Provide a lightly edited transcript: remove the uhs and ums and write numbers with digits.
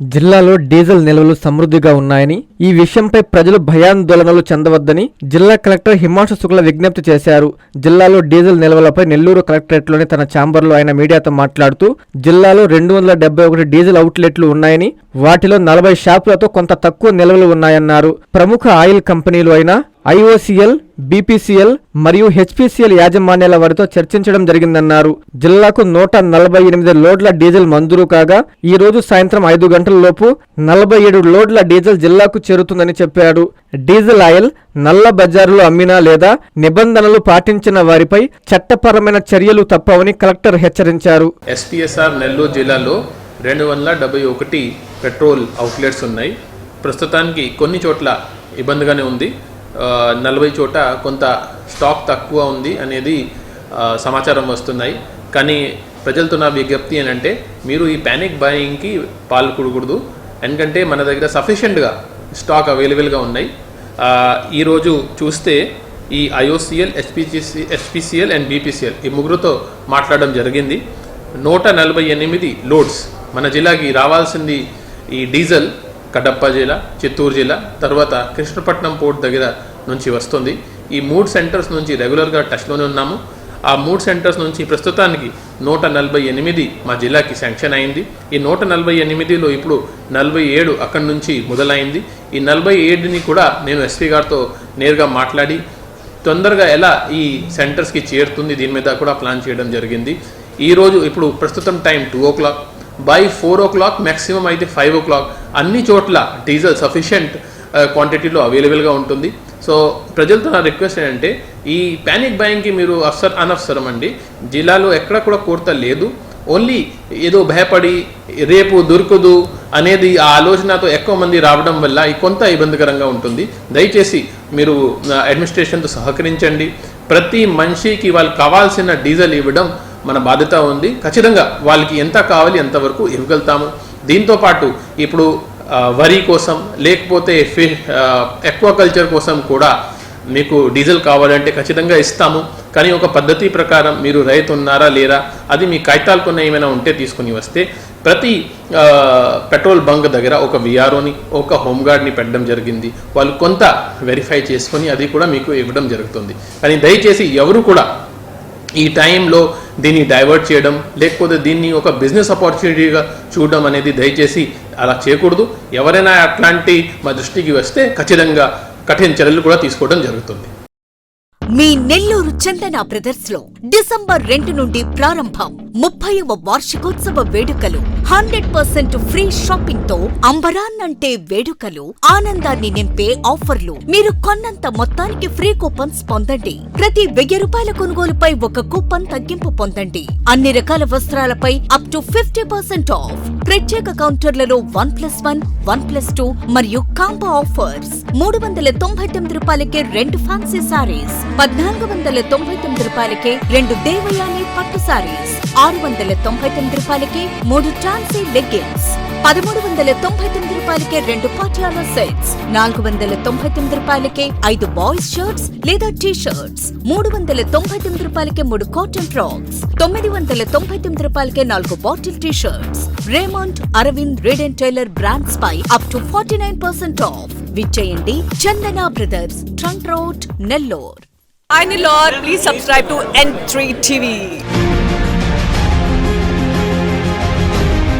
జిల్లాలో డీజిల్ నిల్వలు సమృద్ధిగా ఉన్నాయని, ఈ విషయంపై ప్రజలు భయాందోళనలు చెందవద్దని జిల్లా కలెక్టర్ హిమాంశు శుక్లా విజ్ఞప్తి చేశారు. జిల్లాలో డీజిల్ నిల్వలపై నెల్లూరు కలెక్టరేట్లోని తన ఛాంబర్లో ఆయన మీడియాతో మాట్లాడుతూ, జిల్లాలో 271 డీజిల్ అవుట్లెట్లు ఉన్నాయని, వాటిలో 40 షాపులతో కొంత తక్కువ నిల్వలు ఉన్నాయన్నారు. ప్రముఖ ఆయిల్ కంపెనీలు అయిన IOCL, BPCL మరియు HPCL యాజమాన్యాల వారితో చర్చించడం జరిగిందన్నారు. జిల్లాకు 148 లోడ్ల డీజిల్ మంజూరు కాగా ఈ రోజు సాయంత్రం 5 గంటల లోపు 47 లోడ్ల డీజిల్ జిల్లాకు చేరుతుందని చెప్పాడు. డీజిల్ ఆయిల్ నల్ల బజారులో అమ్మినా లేదా నిబంధనలు పాటించిన వారిపై చట్టపరమైన చర్యలు తప్పవని కలెక్టర్ హెచ్చరించారు. SPSR నెల్లూరు జిల్లాలో 271 పెట్రోల్ అవుట్లెట్స్ ఉన్నాయి. ప్రస్తుతానికి కొన్ని చోట్ల ఇబ్బందిగానే ఉంది. 40 చోట కొంత స్టాక్ తక్కువ ఉంది అనేది సమాచారం వస్తున్నాయి. కానీ ప్రజలతో నా విజ్ఞప్తి ఏంటంటే, మీరు ఈ ప్యానిక్ బయింగ్కి పాల్పడకూడదు. ఎందుకంటే మన దగ్గర సఫిషియెంట్గా స్టాక్ అవైలబుల్గా ఉన్నాయి. ఈరోజు చూస్తే ఈ IOCL, HPCL అండ్ BPCL ఈ ముగ్గురుతో మాట్లాడడం జరిగింది. 148 లోడ్స్ మన జిల్లాకి రావాల్సింది. ఈ డీజిల్ కడప జిల్లా, చిత్తూరు జిల్లా, తర్వాత కృష్ణపట్నం పోర్ట్ దగ్గర నుంచి వస్తుంది. ఈ 3 సెంటర్స్ నుంచి రెగ్యులర్గా టచ్లోనే ఉన్నాము. ఆ 3 సెంటర్స్ నుంచి ప్రస్తుతానికి 148 మా జిల్లాకి శాంక్షన్ అయింది. ఈ 148లో ఇప్పుడు 47 అక్కడి నుంచి మొదలైంది. ఈ 47ని కూడా నేను SP గారితో నేరుగా మాట్లాడి తొందరగా ఎలా ఈ సెంటర్స్కి చేరుతుంది దీని మీద కూడా ప్లాన్ చేయడం జరిగింది. ఈరోజు ఇప్పుడు ప్రస్తుతం time 2 o'clock, by 4 o'clock maximum అయితే 5 o'clock అన్ని చోట్ల డీజిల్ సఫిషియెంట్ క్వాంటిటీలో అవైలబుల్గా ఉంటుంది. సో ప్రజలతో నా రిక్వెస్ట్ ఏంటంటే, ఈ ప్యానిక్ బయింగ్కి మీరు అనవసరం అండి. జిల్లాలో ఎక్కడ కూడా కొరత లేదు. ఓన్లీ ఏదో భయపడి రేపు దొరకదు అనేది ఆ ఆలోచనతో ఎక్కువ మంది రావడం వల్ల కొంత ఇబ్బందికరంగా ఉంటుంది. దయచేసి మీరు అడ్మినిస్ట్రేషన్తో సహకరించండి. ప్రతి మనిషికి వాళ్ళకి కావాల్సిన డీజిల్ ఇవ్వడం మన బాధ్యత ఉంది. ఖచ్చితంగా వాళ్ళకి ఎంత కావాలి ఎంతవరకు ఇవ్వగలుగుతాము. దీంతోపాటు ఇప్పుడు వరి కోసం లేకపోతే ఎక్వాకల్చర్ కోసం కూడా మీకు డీజిల్ కావాలంటే ఖచ్చితంగా ఇస్తాము. కానీ ఒక పద్ధతి ప్రకారం మీరు రైతు ఉన్నారా లేరా అది మీ కాగితాలు కొన్ని ఏమైనా ఉంటే తీసుకుని వస్తే, ప్రతి పెట్రోల్ బంక్ దగ్గర ఒక VROని, ఒక హోంగార్డ్ని పెట్టడం జరిగింది. వాళ్ళు కొంత వెరిఫై చేసుకొని అది కూడా మీకు ఇవ్వడం జరుగుతుంది. కానీ దయచేసి ఎవరు కూడా ఈ టైంలో దీన్ని డైవర్ట్ చేయడం లేకపోతే దీన్ని ఒక బిజినెస్ ఆపర్చునిటీగా చూడడం అనేది దయచేసి అలా చేయకూడదు. ఎవరైనా అట్లాంటి మా దృష్టికి వస్తే ఖచ్చితంగా కఠిన చర్యలు కూడా తీసుకోవడం జరుగుతుంది. మీ నెల్లూరు చందన బ్రదర్స్ లో డిసెంబర్ 2 నుండి ప్రారంభం 30వ వార్షికోత్సవ వేడుకలు. 100% ఫ్రీ షాపింగ్ తో అంబరాన్నంటే వేడుకలు, ఆనందాన్ని నింపే ఆఫర్లు. మీరు కొన్నంత మొత్తానికి ఫ్రీ కూపన్స్ పొందండి. ప్రతి 1000 రూపాయల కొనుగోలుపై ఒక కూపన్ తగ్గింపు పొందండి. అన్ని రకాల వస్త్రాలపై అప్ టు 50% ఆఫ్. ప్రత్యేక కౌంటర్లలో 1+1, 1+2 మరియు కాంబో ఆఫర్స్. 399 రూపాయలకే 2 ఫ్యాన్సీ సారీస్, 1499 రూపాయలకే 2 దేవయాని పట్టు సారీస్, 699 రూపాయలకి 3 ట్రాన్సీ లెగ్గిన్స్, 1399 రూపాయలకే 2 పాటియాలా సెట్స్, 499 రూపాయలకే 5 బాయ్స్ షర్ట్స్ లేదా టీ షర్ట్స్, 399 రూపాయలకే 3 కాటన్ ఫ్రాక్స్, 999 రూపాయలకే 4 bottle T shirts. Raymond, Arvind, Reid and Taylor brands పై అప్ టు 49% ఆఫ్. విచ్చేయండి Chandana brothers, trunk road, Nellore. Hi Nilor, please subscribe to N3 TV.